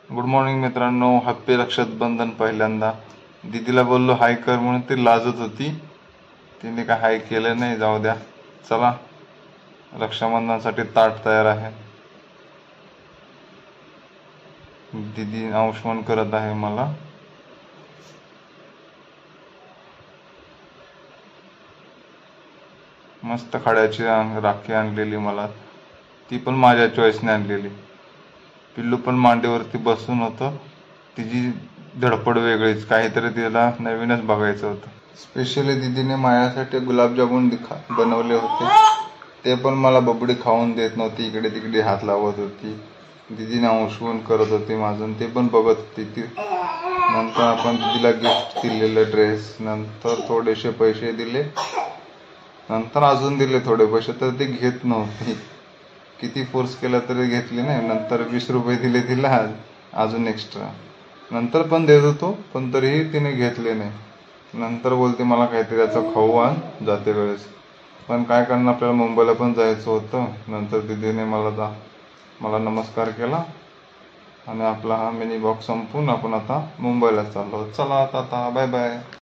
Good morning मित्रांनो, happy Rakshabandhan. पहिल्यांदा दीदीला बोललो हाय कर म्हणून ती लाजत होती. तिने काय हाय केलं नाही. जाऊ द्या. चला, रक्षाबंधनासाठी ताट तयार आहे. दीदी आउष्मान करत आहे मला. मस्त खड्याची राखी आणलेली मला, ती पण माझ्या चॉईसने आणलेली. पिल्लू पण मांडीवरती बसून होतं. तिची धडपड वेगळीच, काहीतरी तिला नवीनच बघायचं होतं. स्पेशली दीदीने माझ्यासाठी गुलाबजामुन बनवले होते. ते पण मला बबडी खाऊन देत नव्हती, इकडे तिकडे हात लावत होती. दीदीने आउष्मान करत होती माझं, ते पण बघत होती ती. नंतर आपण दीदीला गिफ्ट दिलेलं ड्रेस, नंतर थोडेसे पैसे दिले, नंतर अजून दिले थोडे पैसे, तर ती घेत नव्हती. किती फोर्स केला तरी घेतली नाही. नंतर 20 रुपये दिले तिला अजून एक्स्ट्रा. नंतर पण देत होतो, पण तरीही तिने घेतले नाही. नंतर बोलते मला काहीतरी याचं खाऊ आण जाते वेळेस. पण काय करणार, आपल्याला मुंबईला पण जायचं होतं. नंतर दीदीने मला नमस्कार केला आणि आपला हा मिनी बॉक्स संपून आपण आता मुंबईला चाललो. चला आता बाय बाय.